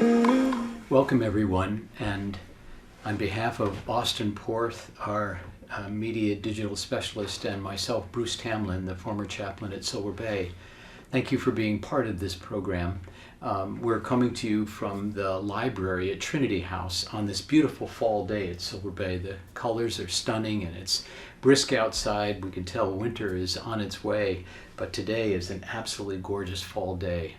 Welcome everyone, and on behalf of Austin Porth, our media digital specialist, and myself, Bruce Tamlyn, the former chaplain at Silver Bay, thank you for being part of this program. We're coming to you from the library at Trinity House on this beautiful fall day at Silver Bay. The colors are stunning and it's brisk outside. We can tell winter is on its way, but today is an absolutely gorgeous fall day.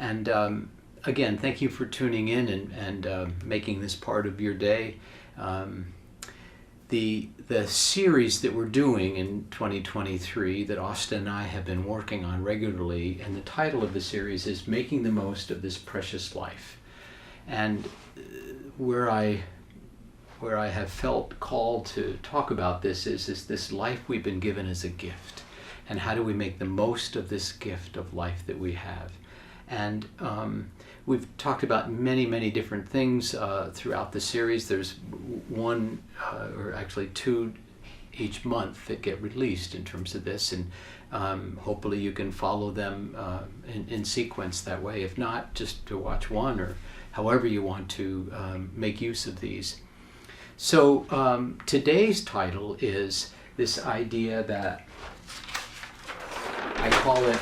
And again, thank you for tuning in and making this part of your day. The series that we're doing in 2023 that Austin and I have been working on regularly, and the title of the series is Making the Most of This Precious Life. And where I have felt called to talk about this is this life we've been given as a gift, and how do we make the most of this gift of life that we have. And we've talked about many different things throughout the series. There's one, or actually two each month that get released in terms of this, and hopefully you can follow them in sequence that way. If not, just to watch one, or however you want to make use of these. So today's title is this idea that I call it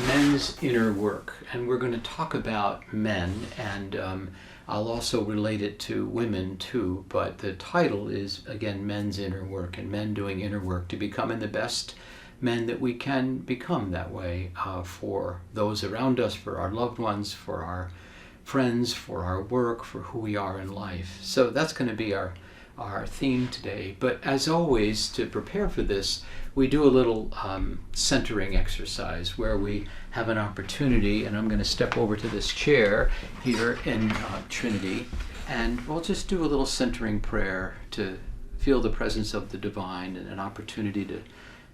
men's inner work, and we're going to talk about men, and I'll also relate it to women too, but the title is again men's inner work, and men doing inner work to becoming the best men that we can become that way, for those around us, for our loved ones, for our friends, for our work, for who we are in life. So that's going to be our theme today. But as always, to prepare for this, we do a little centering exercise where we have an opportunity, and I'm going to step over to this chair here in Trinity, and we'll just do a little centering prayer to feel the presence of the divine, and an opportunity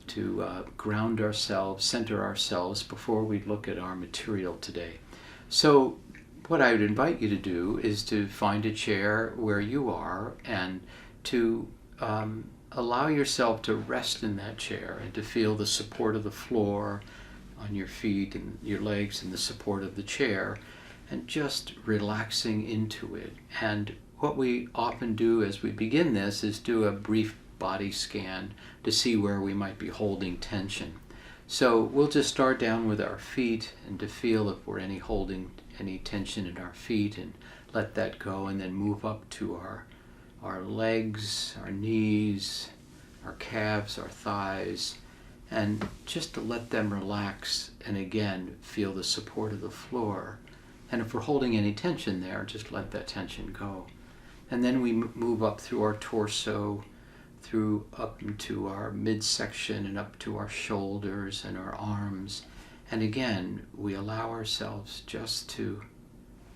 to ground ourselves, center ourselves before we look at our material today. So what I would invite you to do is to find a chair where you are, and to allow yourself to rest in that chair, and to feel the support of the floor on your feet and your legs, and the support of the chair, and just relaxing into it. And what we often do as we begin this is do a brief body scan to see where we might be holding tension. So we'll just start down with our feet, and to feel if we're holding any tension in our feet, and let that go, and then move up to our legs, our knees, our calves, our thighs, and just to let them relax, and again feel the support of the floor. And if we're holding any tension there, just let that tension go. And then we move up through our torso, through up into our midsection, and up to our shoulders and our arms. And again, we allow ourselves just to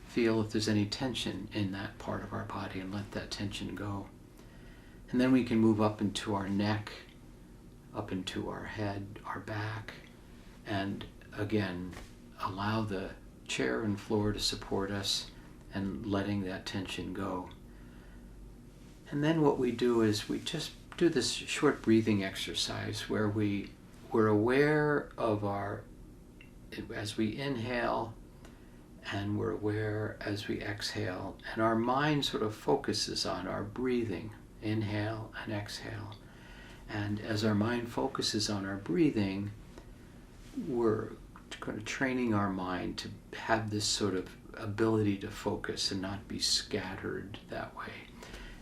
feel if there's any tension in that part of our body, and let that tension go. And then we can move up into our neck, up into our head, our back, and again, allow the chair and floor to support us, and letting that tension go. And then what we do is we just do this short breathing exercise where we're aware of as we inhale, and we're aware as we exhale, and our mind sort of focuses on our breathing, inhale and exhale. And as our mind focuses on our breathing, we're kind of training our mind to have this sort of ability to focus and not be scattered that way.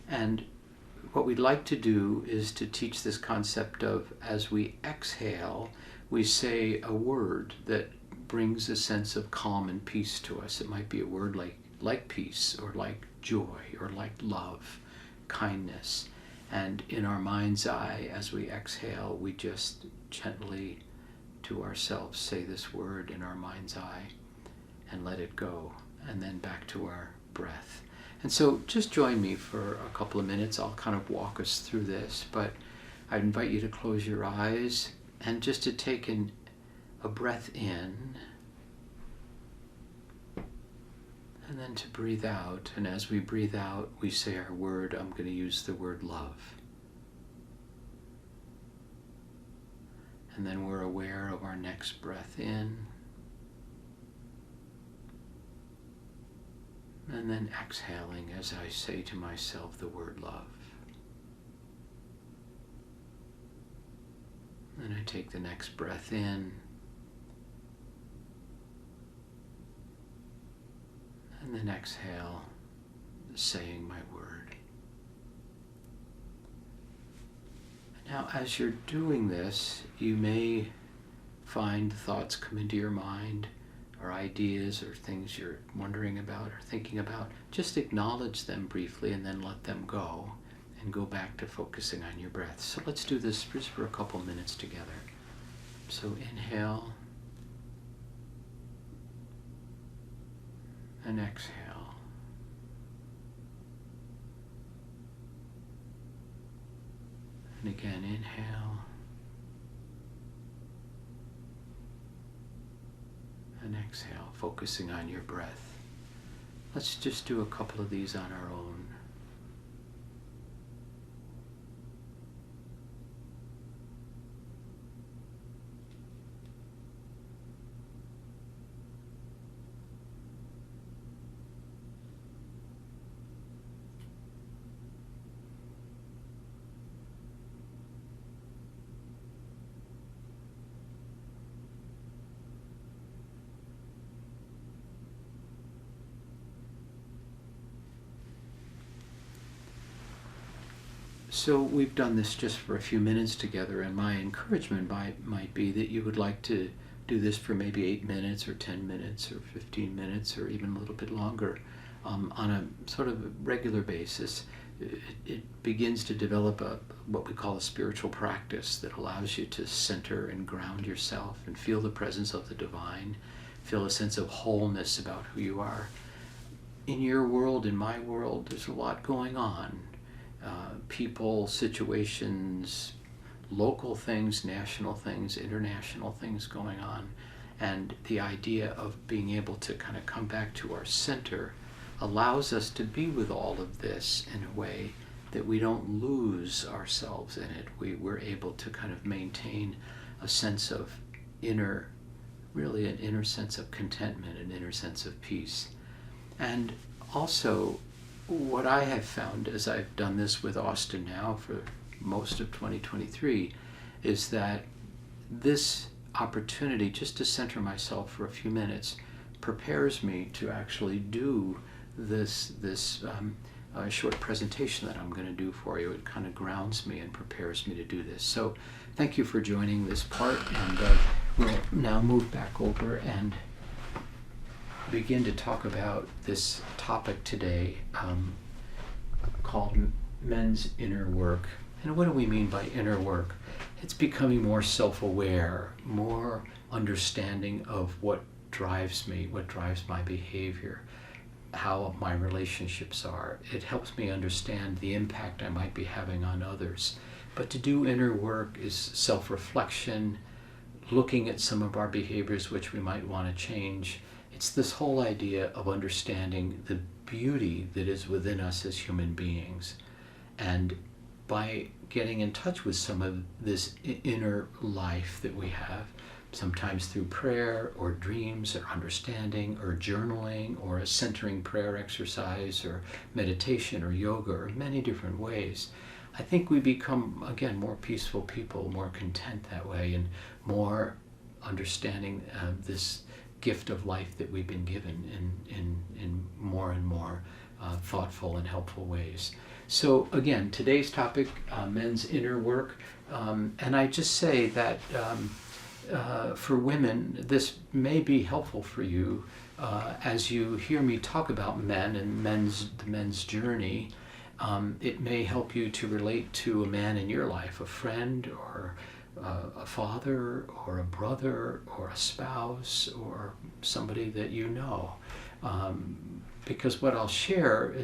And what we'd like to do is to teach this concept of, as we exhale, we say a word that brings a sense of calm and peace to us. It might be a word like peace, or like joy, or like love, kindness. And in our mind's eye, as we exhale, we just gently to ourselves say this word in our mind's eye, and let it go, and then back to our breath. And so just join me for a couple of minutes. I'll kind of walk us through this, but I invite you to close your eyes, and just to take a breath in, and then to breathe out. And as we breathe out, we say our word. I'm going to use the word love. And then we're aware of our next breath in, And then exhaling as I say to myself the word love. And I take the next breath in. And then exhale, saying my word. Now, as you're doing this, you may find thoughts come into your mind, or ideas, or things you're wondering about or thinking about. Just acknowledge them briefly and then let them go, and go back to focusing on your breath. So let's do this just for a couple minutes together. So inhale and exhale. And again, inhale and exhale, focusing on your breath. Let's just do a couple of these on our own. So we've done this just for a few minutes together, and my encouragement might be that you would like to do this for maybe 8 minutes or 10 minutes or 15 minutes or even a little bit longer on a sort of regular basis. It begins to develop what we call a spiritual practice that allows you to center and ground yourself and feel the presence of the divine, feel a sense of wholeness about who you are. In your world, in my world, there's a lot going on. People, situations, local things, national things, international things going on. And the idea of being able to kind of come back to our center allows us to be with all of this in a way that we don't lose ourselves in it. We're able to kind of maintain a sense of an inner sense of contentment, an inner sense of peace. And also, what I have found as I've done this with Austin now for most of 2023 is that this opportunity just to center myself for a few minutes prepares me to actually do this short presentation that I'm going to do for you. It kind of grounds me and prepares me to do this. So thank you for joining this part, and we'll now move back over and begin to talk about this topic today called men's inner work. And what do we mean by inner work? It's becoming more self-aware, more understanding of what drives me, what drives my behavior, how my relationships are. It helps me understand the impact I might be having on others. But to do inner work is self-reflection, looking at some of our behaviors which we might want to change. It's this whole idea of understanding the beauty that is within us as human beings. And by getting in touch with some of this inner life that we have, sometimes through prayer or dreams or understanding or journaling or a centering prayer exercise or meditation or yoga or many different ways, I think we become, again, more peaceful people, more content that way, and more understanding this gift of life that we've been given in more and more thoughtful and helpful ways. So again, today's topic, men's inner work, and I just say that for women, this may be helpful for you as you hear me talk about men and the men's journey. It may help you to relate to a man in your life, a friend or a father or a brother or a spouse or somebody that you know. Because what I'll share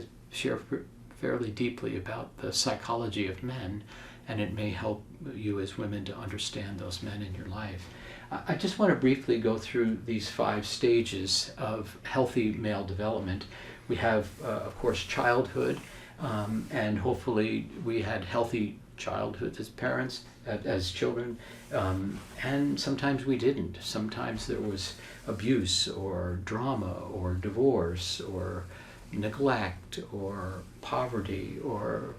fairly deeply about the psychology of men, and it may help you as women to understand those men in your life. I just want to briefly go through these 5 stages of healthy male development. We have, of course, childhood, and hopefully we had healthy childhoods as parents, as children, and sometimes we didn't. Sometimes there was abuse or drama or divorce or neglect or poverty or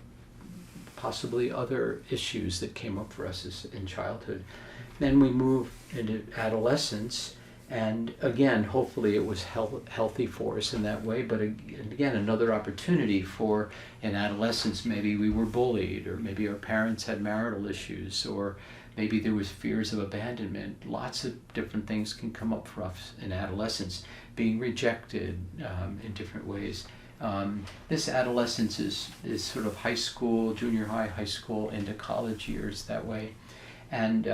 possibly other issues that came up for us in childhood. Then we move into adolescence, and again, hopefully it was healthy for us in that way, but again, another opportunity for, in adolescence, maybe we were bullied, or maybe our parents had marital issues, or maybe there was fears of abandonment. Lots of different things can come up for us in adolescence, being rejected in different ways. This adolescence is sort of high school, junior high, high school, into college years that way. And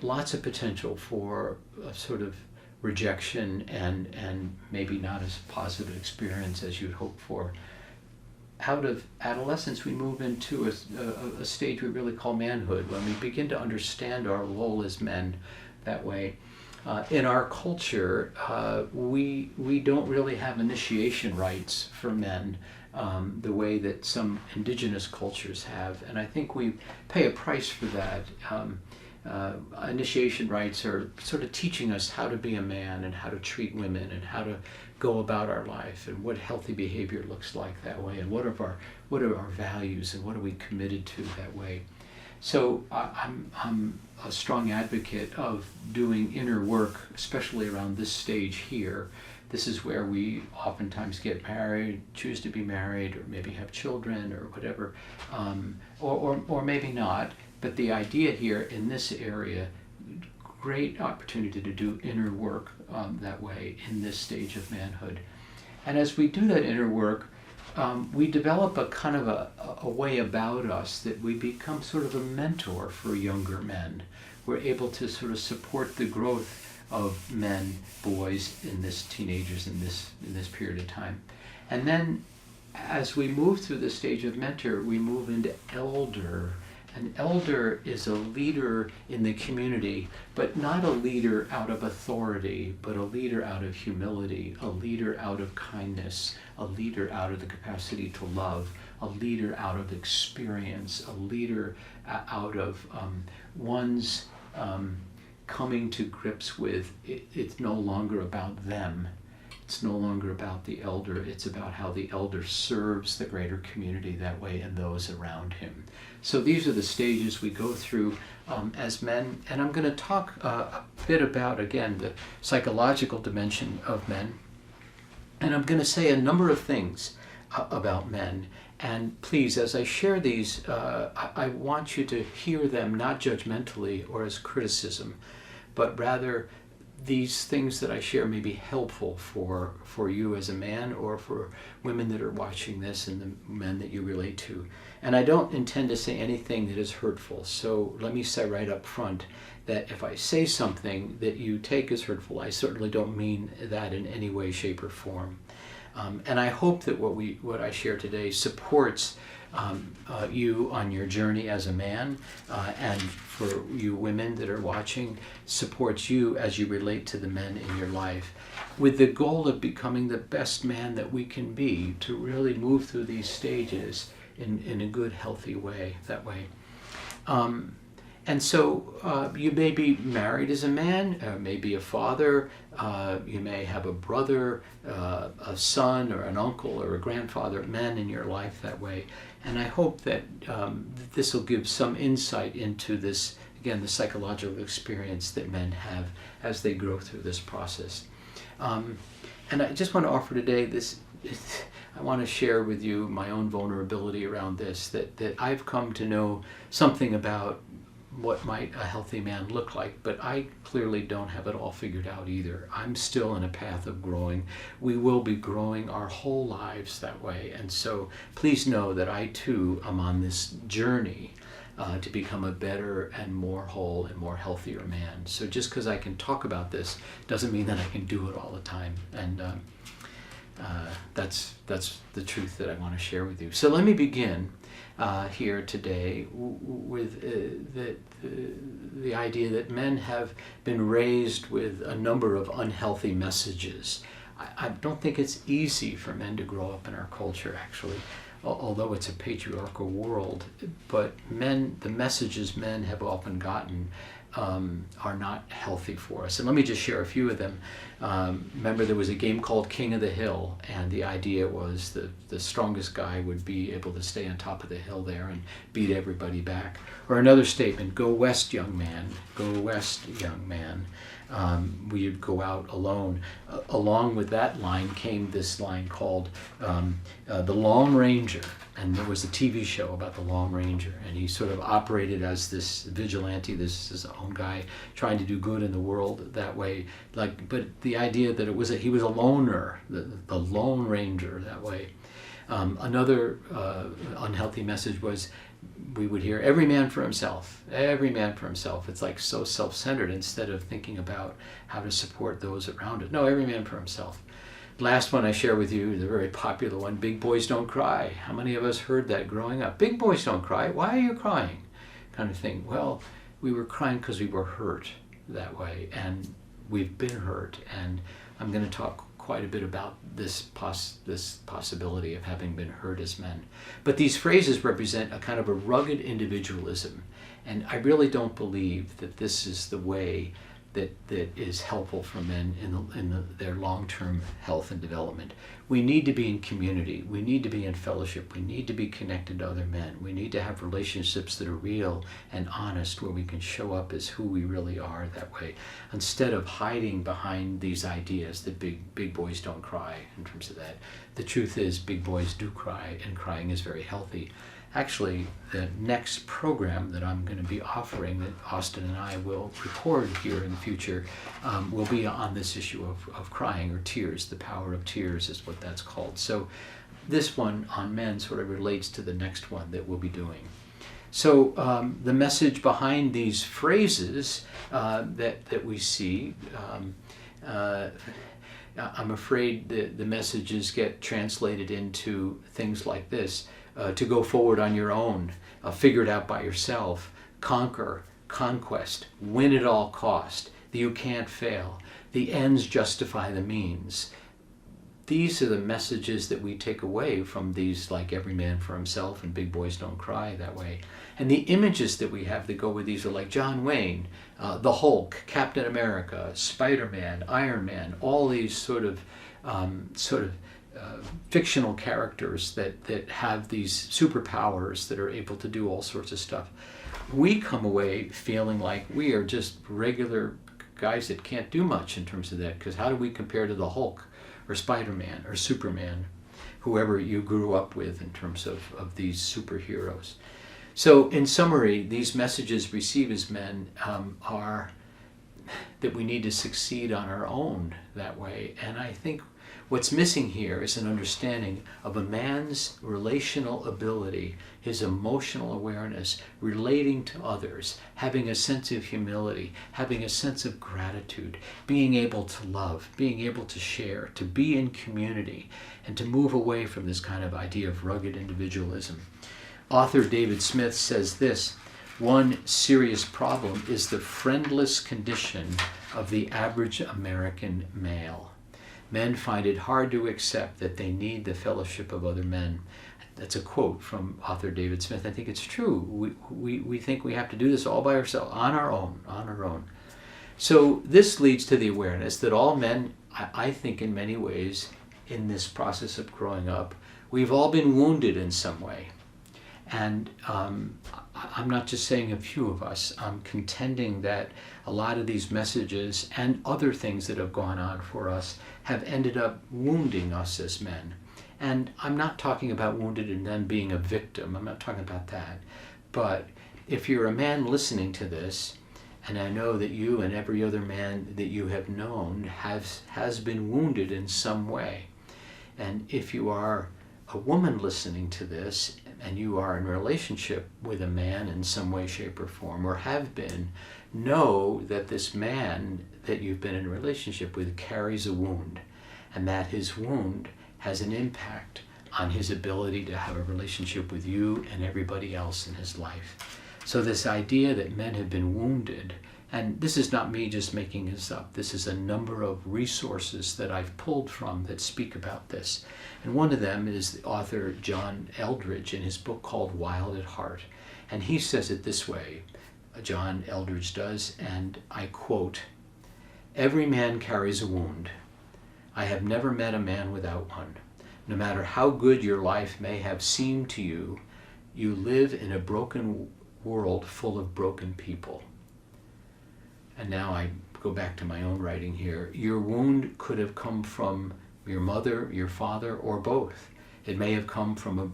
lots of potential for a sort of rejection and maybe not as positive experience as you'd hope for. Out of adolescence, we move into a stage we really call manhood, when we begin to understand our role as men that way. In our culture, we don't really have initiation rites for men the way that some indigenous cultures have, and I think we pay a price for that. Initiation rites are sort of teaching us how to be a man and how to treat women and how to go about our life and what healthy behavior looks like that way, and what are our values and what are we committed to that way. So I'm a strong advocate of doing inner work, especially around this stage here. This is where we oftentimes get married, choose to be married, or maybe have children or whatever, or maybe not. But the idea here in this area, great opportunity to do inner work that way in this stage of manhood. And as we do that inner work, we develop a kind of a way about us that we become sort of a mentor for younger men. We're able to sort of support the growth of men, boys, in this teenagers in this period of time. And then as we move through the stage of mentor, we move into elder. An elder is a leader in the community, but not a leader out of authority, but a leader out of humility, a leader out of kindness, a leader out of the capacity to love, a leader out of experience, a leader out of one's coming to grips with it's no longer about them. It's no longer about the elder. It's about how the elder serves the greater community that way and those around him. So these are the stages we go through as men. And I'm going to talk a bit about, again, the psychological dimension of men. And I'm going to say a number of things about men. And please, as I share these, I want you to hear them not judgmentally or as criticism, but rather these things that I share may be helpful for you as a man, or for women that are watching this and the men that you relate to. And I don't intend to say anything that is hurtful. So let me say right up front that if I say something that you take as hurtful, I certainly don't mean that in any way, shape, or form. And I hope that what I share today supports you on your journey as a man, and for you women that are watching, supports you as you relate to the men in your life, with the goal of becoming the best man that we can be, to really move through these stages in a good, healthy way, that way. And so you may be married as a man, maybe a father, you may have a brother, a son, or an uncle, or a grandfather, men in your life that way. And I hope that this will give some insight into this, again, the psychological experience that men have as they grow through this process. And I just want to offer today this, I want to share with you my own vulnerability around this, that I've come to know something about what might a healthy man look like, but I clearly don't have it all figured out either. I'm still in a path of growing. We will be growing our whole lives that way, and so please know that I too am on this journey to become a better and more whole and more healthier man. So just because I can talk about this doesn't mean that I can do it all the time, and that's the truth that I want to share with you. So let me begin here today with the idea that men have been raised with a number of unhealthy messages. I don't think it's easy for men to grow up in our culture, actually, although it's a patriarchal world. But the messages men have often gotten are not healthy for us. And let me just share a few of them. Remember, there was a game called King of the Hill, and the idea was that the strongest guy would be able to stay on top of the hill there and beat everybody back. Or another statement, go west, young man, go west, young man. We'd go out alone. Along with that line came this line called The Lone Ranger. And there was a TV show about the Lone Ranger, and he sort of operated as this vigilante, this his own guy trying to do good in the world that way. But the idea that he was a loner, the Lone Ranger that way. Another unhealthy message was, we would hear every man for himself, every man for himself. It's like so self-centered instead of thinking about how to support those around it. No, every man for himself. Last one I share with you is a very popular one, Big Boys Don't Cry. How many of us heard that growing up? Big boys don't cry. Why are you crying? Kind of thing. Well, we were crying because we were hurt that way, and we've been hurt, and I'm going to talk quite a bit about this possibility of having been hurt as men. But these phrases represent a kind of a rugged individualism, and I really don't believe that this is the way that is helpful for men in their long-term health and development. We need to be in community. We need to be in fellowship. We need to be connected to other men. We need to have relationships that are real and honest, where we can show up as who we really are that way, instead of hiding behind these ideas that big boys don't cry in terms of that. The truth is, big boys do cry, and crying is very healthy. Actually, the next program that I'm going to be offering, that Austin and I will record here in the future, will be on this issue of crying, or tears. The power of tears is what that's called. So this one on men sort of relates to the next one that we'll be doing. So the message behind these phrases that we see, I'm afraid the messages get translated into things like this. To go forward on your own, figure it out by yourself, conquer, conquest, win at all cost, that you can't fail, the ends justify the means. These are the messages that we take away from these, like every man for himself and big boys don't cry that way. And the images that we have that go with these are like John Wayne, the Hulk, Captain America, Spider-Man, Iron Man, all these sort of fictional characters that have these superpowers that are able to do all sorts of stuff. We come away feeling like we are just regular guys that can't do much in terms of that, because how do we compare to the Hulk or Spider-Man or Superman, whoever you grew up with in terms of these superheroes? So in summary, these messages received as men are that we need to succeed on our own that way. And I think what's missing here is an understanding of a man's relational ability, his emotional awareness, relating to others, having a sense of humility, having a sense of gratitude, being able to love, being able to share, to be in community, and to move away from this kind of idea of rugged individualism. Author David Smith says this: one serious problem is the friendless condition of the average American male. Men find it hard to accept that they need the fellowship of other men. That's a quote from author David Smith. I think it's true. We think we have to do this all by ourselves, on our own. So this leads to the awareness that all men, I think in many ways, in this process of growing up, we've all been wounded in some way. And I'm not just saying a few of us. I'm contending that a lot of these messages and other things that have gone on for us have ended up wounding us as men. And I'm not talking about wounded and then being a victim. I'm not talking about that. But if you're a man listening to this, and I know that you and every other man that you have known has been wounded in some way, and if you are a woman listening to this, and you are in a relationship with a man in some way, shape, or form, or have been, know that this man that you've been in a relationship with carries a wound, and that his wound has an impact on his ability to have a relationship with you and everybody else in his life. So this idea that men have been wounded, and this is not me just making this up, this is a number of resources that I've pulled from that speak about this. And one of them is the author John Eldredge in his book called Wild at Heart. And he says it this way: John Eldridge does, and I quote, "Every man carries a wound. I have never met a man without one. No matter how good your life may have seemed to you, you live in a broken world full of broken people." And now I go back to my own writing here. Your wound could have come from your mother, your father, or both. It may have come from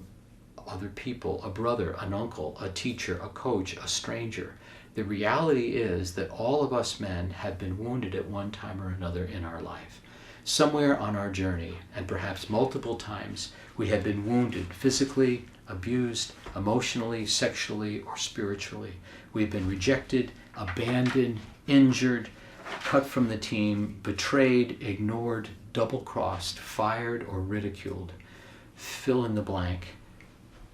other people, a brother, an uncle, a teacher, a coach, a stranger. The reality is that all of us men have been wounded at one time or another in our life. Somewhere on our journey, and perhaps multiple times, we have been wounded physically, abused, emotionally, sexually, or spiritually. We have been rejected, abandoned, injured, cut from the team, betrayed, ignored, double-crossed, fired, or ridiculed. Fill in the blank.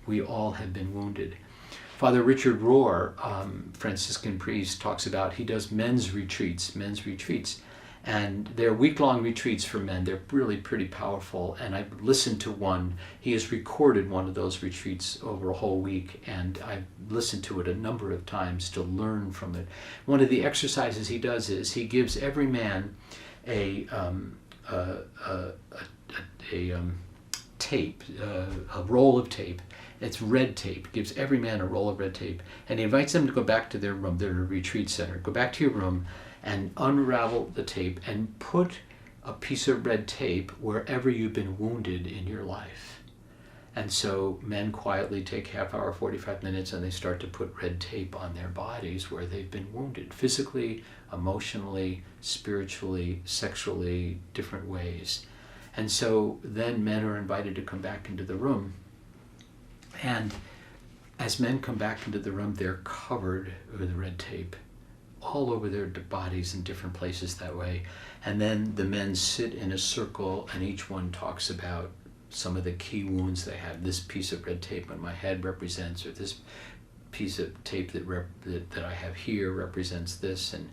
We all have been wounded. Father Richard Rohr, Franciscan priest, talks about, he does men's retreats, and they're week-long retreats for men. They're really pretty powerful, and I've listened to one. He has recorded one of those retreats over a whole week, and I've listened to it a number of times to learn from it. One of the exercises he does is he gives every man a tape, a roll of tape. It's red tape. Gives every man a roll of red tape, and he invites them to go back to their room, their retreat center. Go back to your room and unravel the tape and put a piece of red tape wherever you've been wounded in your life. And so men quietly take half hour, 45 minutes, and they start to put red tape on their bodies where they've been wounded, physically, emotionally, spiritually, sexually, different ways. And so then men are invited to come back into the room. And as men come back into the room, they're covered with red tape all over their bodies in different places that way. And then the men sit in a circle, and each one talks about some of the key wounds they have. This piece of red tape on my head represents, or this piece of tape that I have here represents this. And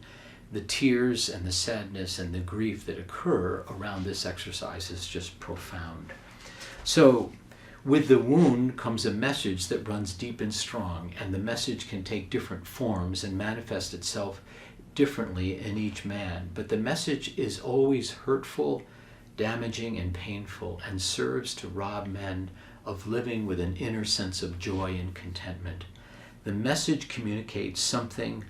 the tears and the sadness and the grief that occur around this exercise is just profound. So with the wound comes a message that runs deep and strong, and the message can take different forms and manifest itself differently in each man. But the message is always hurtful, damaging, and painful, and serves to rob men of living with an inner sense of joy and contentment. The message communicates something,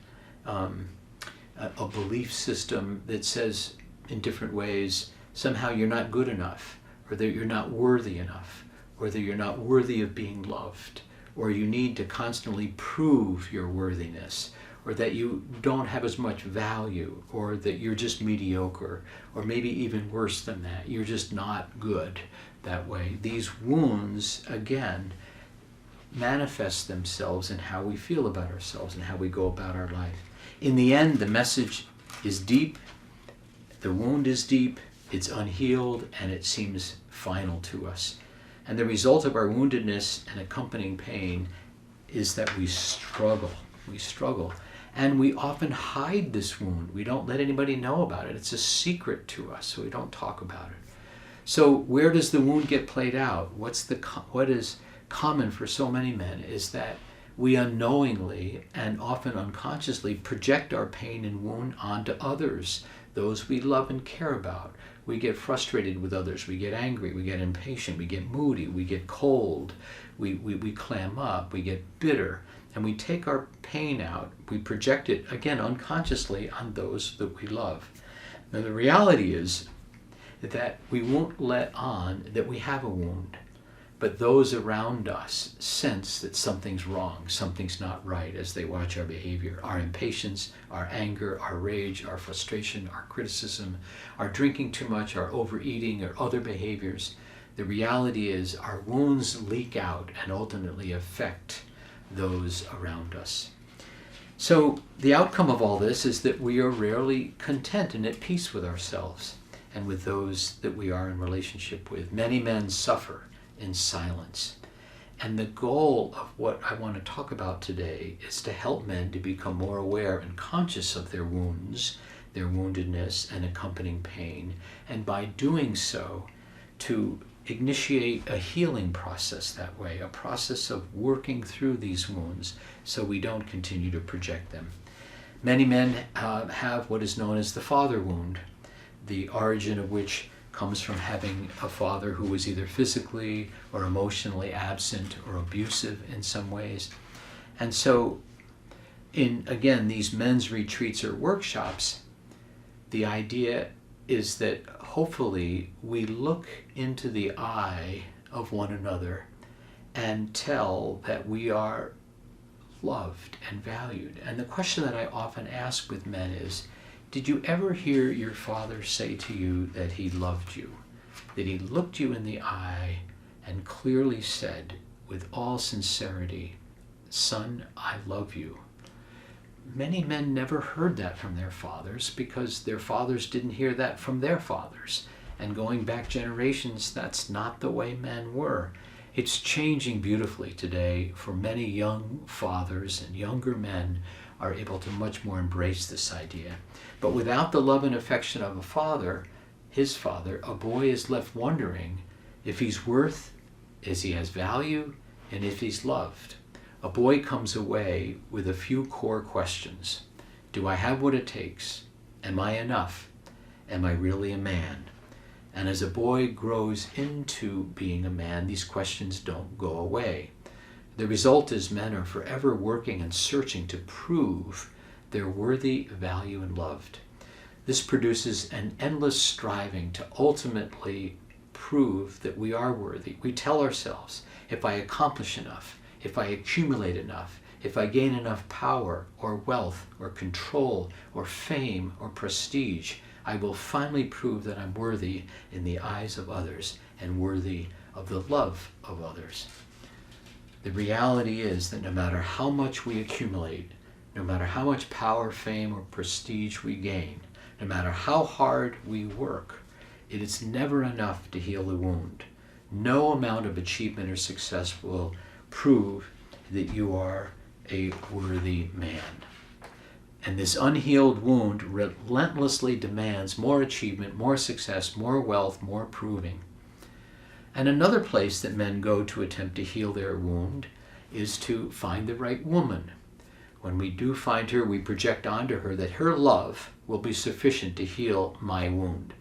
a belief system that says in different ways, somehow you're not good enough, or that you're not worthy enough, or that you're not worthy of being loved, or you need to constantly prove your worthiness, or that you don't have as much value, or that you're just mediocre, or maybe even worse than that, you're just not good that way. These wounds, again, manifest themselves in how we feel about ourselves and how we go about our life. In the end, the message is deep, the wound is deep, it's unhealed, and it seems final to us. And the result of our woundedness and accompanying pain is that we struggle. And we often hide this wound. We don't let anybody know about it. It's a secret to us, so we don't talk about it. So where does the wound get played out? What is common for so many men is that we unknowingly and often unconsciously project our pain and wound onto others, those we love and care about. We get frustrated with others, we get angry, we get impatient, we get moody, we get cold, we clam up, we get bitter, and we take our pain out, we project it, again, unconsciously on those that we love. Now the reality is that we won't let on that we have a wound, but those around us sense that something's wrong, something's not right as they watch our behavior, our impatience, our anger, our rage, our frustration, our criticism, our drinking too much, our overeating, or other behaviors. The reality is our wounds leak out and ultimately affect those around us. So the outcome of all this is that we are rarely content and at peace with ourselves and with those that we are in relationship with. Many men suffer in silence. And the goal of what I want to talk about today is to help men to become more aware and conscious of their wounds, their woundedness, and accompanying pain. And by doing so, to initiate a healing process that way, a process of working through these wounds so we don't continue to project them. Many men have what is known as the father wound, the origin of which comes from having a father who was either physically or emotionally absent or abusive in some ways. And so in, again, these men's retreats or workshops, the idea is that hopefully we look into the eye of one another and tell that we are loved and valued. And the question that I often ask with men is, did you ever hear your father say to you that he loved you? That he looked you in the eye and clearly said, with all sincerity, "Son, I love you." Many men never heard that from their fathers because their fathers didn't hear that from their fathers. And going back generations, that's not the way men were. It's changing beautifully today for many young fathers, and younger men are able to much more embrace this idea. But without the love and affection of a father, his father, a boy is left wondering if he's worth, if he has value, and if he's loved. A boy comes away with a few core questions. Do I have what it takes? Am I enough? Am I really a man? And as a boy grows into being a man, these questions don't go away. The result is men are forever working and searching to prove they're worthy, valued, and loved. This produces an endless striving to ultimately prove that we are worthy. We tell ourselves, if I accomplish enough, if I accumulate enough, if I gain enough power or wealth or control or fame or prestige, I will finally prove that I'm worthy in the eyes of others and worthy of the love of others. The reality is that no matter how much we accumulate, no matter how much power, fame, or prestige we gain, no matter how hard we work, it is never enough to heal the wound. No amount of achievement or success will prove that you are a worthy man. And this unhealed wound relentlessly demands more achievement, more success, more wealth, more proving. And another place that men go to attempt to heal their wound is to find the right woman. When we do find her, we project onto her that her love will be sufficient to heal my wound.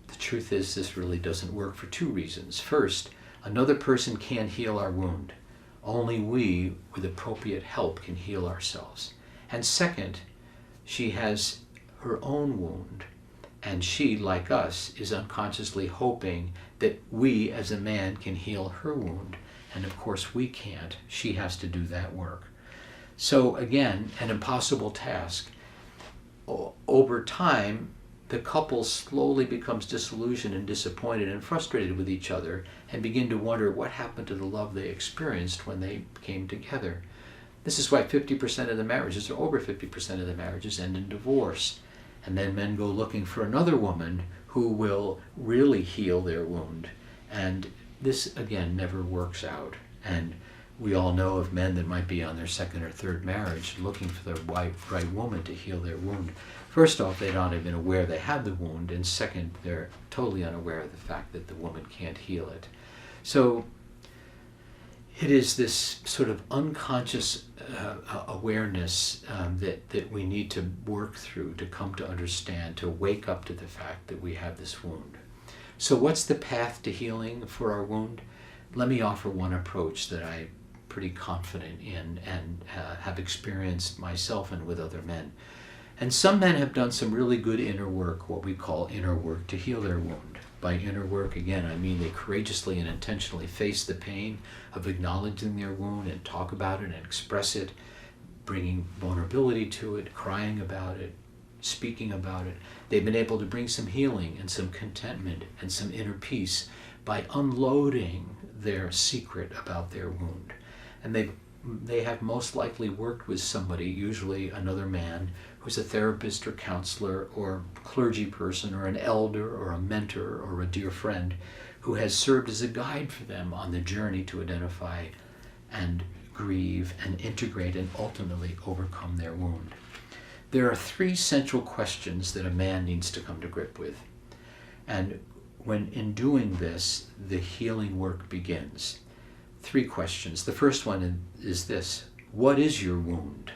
The truth is, this really doesn't work for two reasons. First, another person can't heal our wound. Only we, with appropriate help, can heal ourselves. And second, she has her own wound, and she, like us, is unconsciously hoping that we, as a man, can heal her wound. And of course we can't. She has to do that work. So again, an impossible task. Over time, the couple slowly becomes disillusioned and disappointed and frustrated with each other and begin to wonder what happened to the love they experienced when they came together. This is why 50% of the marriages, or over 50% of the marriages, end in divorce. And then men go looking for another woman who will really heal their wound. And this, again, never works out. And we all know of men that might be on their second or third marriage looking for the right woman to heal their wound. First off, they're not even aware they have the wound, and second, they're totally unaware of the fact that the woman can't heal it. So it is this sort of unconscious awareness that we need to work through to come to understand, to wake up to the fact that we have this wound. So what's the path to healing for our wound? Let me offer one approach that I'm pretty confident in and have experienced myself and with other men. And some men have done some really good inner work, what we call inner work, to heal their wound. By inner work, again, I mean they courageously and intentionally face the pain of acknowledging their wound and talk about it and express it, bringing vulnerability to it, crying about it, speaking about it. They've been able to bring some healing and some contentment and some inner peace by unloading their secret about their wound. And they have most likely worked with somebody, usually another man, who's a therapist or counselor or clergy person or an elder or a mentor or a dear friend who has served as a guide for them on the journey to identify and grieve and integrate and ultimately overcome their wound. There are three central questions that a man needs to come to grip with. And when in doing this, the healing work begins. 3 questions. The first one is this: what is your wound?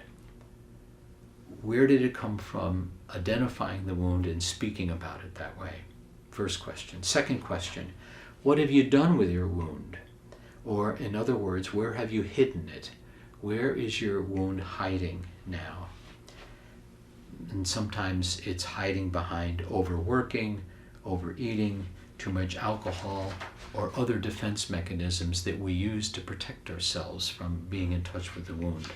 Where did it come from? Identifying the wound and speaking about it that way. First question. Second question: what have you done with your wound? Or in other words, where have you hidden it? Where is your wound hiding now? And sometimes it's hiding behind overworking, overeating, too much alcohol, or other defense mechanisms that we use to protect ourselves from being in touch with the wound.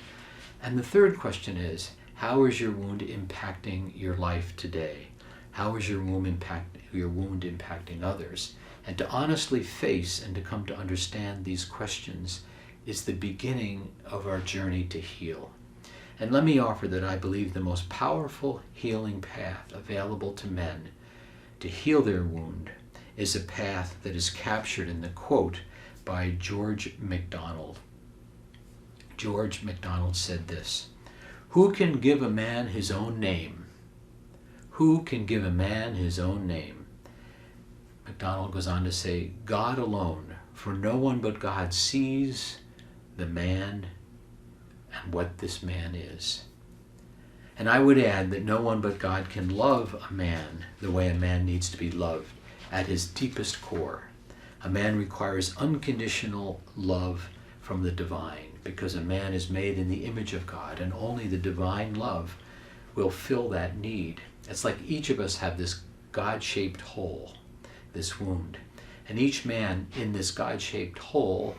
And the third question is, how is your wound impacting your life today? How is your wound impacting others? And to honestly face and to come to understand these questions is the beginning of our journey to heal. And let me offer that I believe the most powerful healing path available to men to heal their wound is a path that is captured in the quote by George MacDonald. George MacDonald said this: "Who can give a man his own name? Who can give a man his own name?" MacDonald goes on to say, "God alone, for no one but God sees the man and what this man is." And I would add that no one but God can love a man the way a man needs to be loved at his deepest core. A man requires unconditional love from the divine, because a man is made in the image of God, and only the divine love will fill that need. It's like each of us have this God-shaped hole, this wound. And each man in this God-shaped hole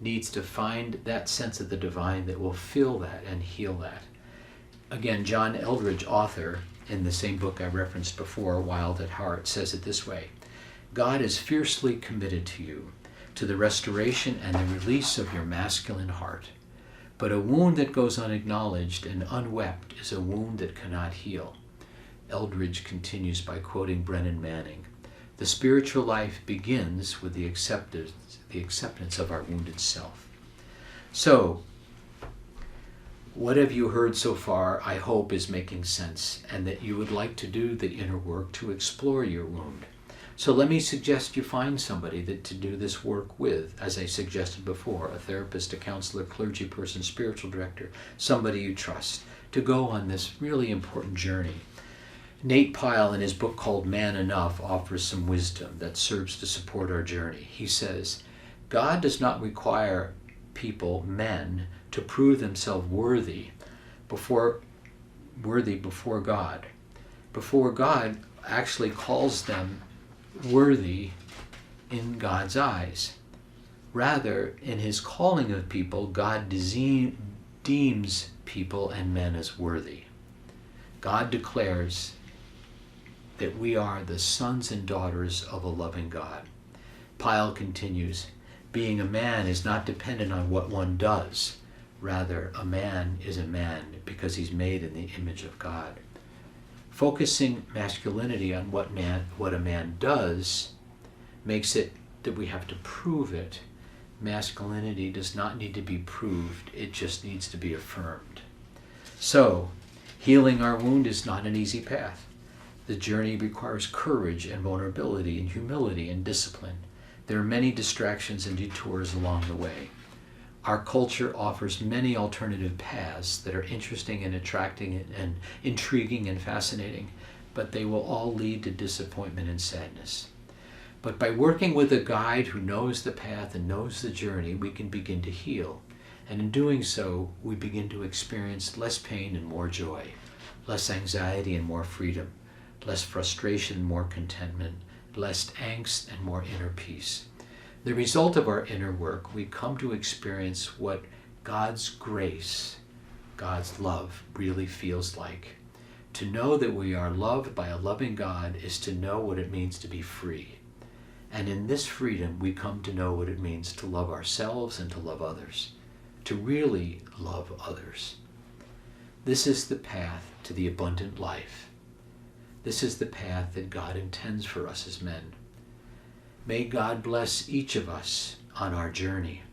needs to find that sense of the divine that will fill that and heal that. Again, John Eldredge, author, in the same book I referenced before, Wild at Heart, says it this way: God is fiercely committed to you, to the restoration and the release of your masculine heart. But a wound that goes unacknowledged and unwept is a wound that cannot heal. Eldredge continues by quoting Brennan Manning: "The spiritual life begins with the acceptance of our wounded self." So, what have you heard so far, I hope, is making sense, and that you would like to do the inner work to explore your wound. So let me suggest you find somebody to do this work with, as I suggested before, a therapist, a counselor, clergy person, spiritual director, somebody you trust, to go on this really important journey. Nate Pyle, in his book called Man Enough, offers some wisdom that serves to support our journey. He says, God does not require people, men, to prove themselves worthy before God. Before God actually calls them worthy in God's eyes. Rather, in his calling of people, God deems people and men as worthy. God declares that we are the sons and daughters of a loving God. Pyle continues, being a man is not dependent on what one does. Rather, a man is a man because he's made in the image of God. Focusing masculinity on what a man does makes it that we have to prove it. Masculinity does not need to be proved, it just needs to be affirmed. So, healing our wound is not an easy path. The journey requires courage and vulnerability and humility and discipline. There are many distractions and detours along the way. Our culture offers many alternative paths that are interesting and attracting and intriguing and fascinating, but they will all lead to disappointment and sadness. But by working with a guide who knows the path and knows the journey, we can begin to heal. And in doing so, we begin to experience less pain and more joy, less anxiety and more freedom, less frustration and more contentment, less angst and more inner peace. The result of our inner work, we come to experience what God's grace, God's love really feels like. To know that we are loved by a loving God is to know what it means to be free. And in this freedom, we come to know what it means to love ourselves and to love others, to really love others. This is the path to the abundant life. This is the path that God intends for us as men. May God bless each of us on our journey.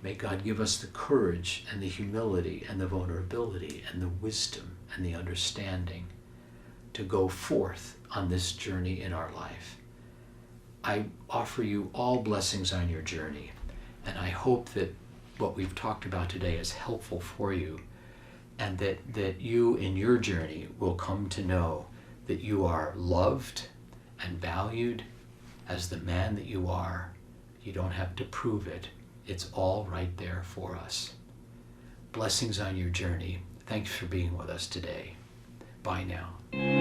May God give us the courage and the humility and the vulnerability and the wisdom and the understanding to go forth on this journey in our life. I offer you all blessings on your journey, and I hope that what we've talked about today is helpful for you, and that you in your journey will come to know that you are loved and valued as the man that you are. You don't have to prove it. It's all right there for us. Blessings on your journey. Thanks for being with us today. Bye now.